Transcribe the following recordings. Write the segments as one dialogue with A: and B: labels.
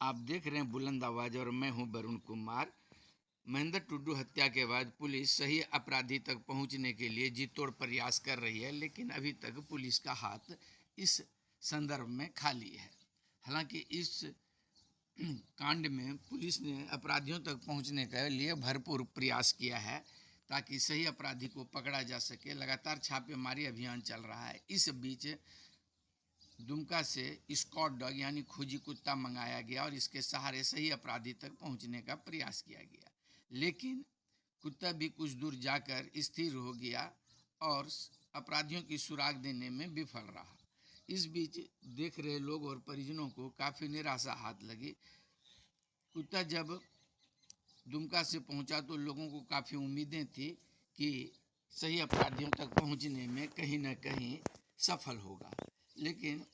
A: आप देख रहे हैं बुलंद आवाज और मैं हूं वरुण कुमार। महेंद्र टुडू हत्या के बाद पुलिस सही अपराधी तक पहुंचने के लिए जी तोड़ प्रयास कर रही है, लेकिन अभी तक पुलिस का हाथ इस संदर्भ में खाली है। हालांकि इस कांड में पुलिस ने अपराधियों तक पहुंचने के लिए भरपूर प्रयास किया है ताकि सही अपराधी को पकड़ा जा सके। लगातार छापेमारी अभियान चल रहा है। इस बीच दुमका से स्कॉट डॉग यानी खोजी कुत्ता मंगाया गया और इसके सहारे सही अपराधी तक पहुंचने का प्रयास किया गया, लेकिन कुत्ता भी कुछ दूर जाकर स्थिर हो गया और अपराधियों की सुराग देने में विफल रहा। इस बीच देख रहे लोग और परिजनों को काफ़ी निराशा हाथ लगी। कुत्ता जब दुमका से पहुंचा तो लोगों को काफ़ी उम्मीदें थी कि सही अपराधियों तक पहुंचने में कहीं न कहीं सफल होगा, लेकिन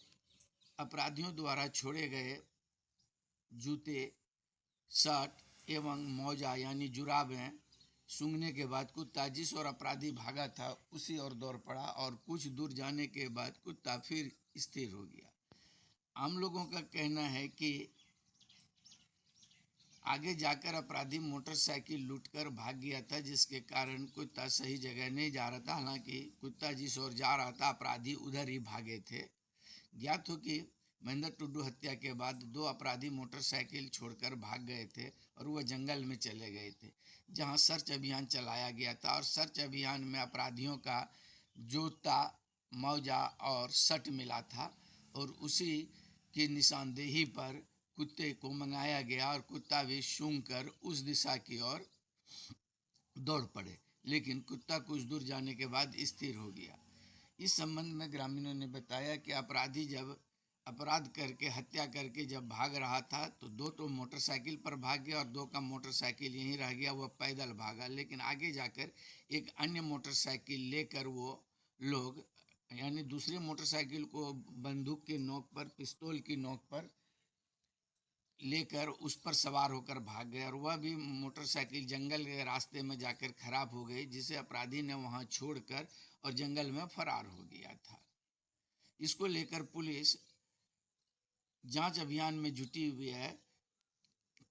A: अपराधियों द्वारा छोड़े गए जूते, शर्ट एवं मौजा यानी जुराबें सूंघने के बाद कुत्ता जिस ओर अपराधी भागा था उसी ओर दौड़ पड़ा और कुछ दूर जाने के बाद कुत्ता फिर स्थिर हो गया। आम लोगों का कहना है कि आगे जाकर अपराधी मोटरसाइकिल लूटकर भाग गया था, जिसके कारण कुत्ता सही जगह नहीं जा रहा था। हालांकि कुत्ता जिस ओर जा रहा था अपराधी उधर ही भागे थे। ज्ञात हो कि महेंद्र टुडू हत्या के बाद दो अपराधी मोटरसाइकिल छोड़कर भाग गए थे और वह जंगल में चले गए थे, जहां सर्च अभियान चलाया गया था। और सर्च अभियान में अपराधियों का जूता, मौजा और शर्ट मिला था और उसी की निशानदेही पर कुत्ते को मंगाया गया और कुत्ता भी सूंघकर उस दिशा की ओर दौड़ पड़े, लेकिन कुत्ता कुछ दूर जाने के बाद स्थिर हो गया। इस संबंध में ग्रामीणों ने बताया कि अपराधी जब अपराध करके हत्या करके जब भाग रहा था तो दो तो मोटरसाइकिल पर भाग गया और दो का मोटरसाइकिल यहीं रह गया, वह पैदल भागा। लेकिन आगे जाकर एक अन्य मोटरसाइकिल लेकर वो लोग यानी दूसरे मोटरसाइकिल को बंदूक की नोक पर, पिस्तौल की नोक पर लेकर उस पर सवार होकर भाग गए और वह भी मोटरसाइकिल जंगल के रास्ते में जाकर खराब हो गई, जिसे अपराधी ने वहां छोड़कर और जंगल में फरार हो गया था। इसको लेकर पुलिस जांच अभियान में जुटी हुई है।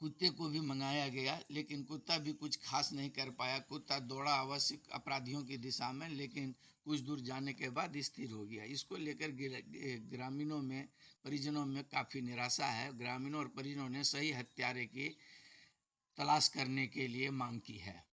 A: कुत्ते को भी मंगाया गया, लेकिन कुत्ता भी कुछ खास नहीं कर पाया। कुत्ता दौड़ा अवश्य अपराधियों की दिशा में, लेकिन कुछ दूर जाने के बाद स्थिर हो गया। इसको लेकर ग्रामीणों में, परिजनों में काफ़ी निराशा है। ग्रामीणों और परिजनों ने सही हत्यारे की तलाश करने के लिए मांग की है।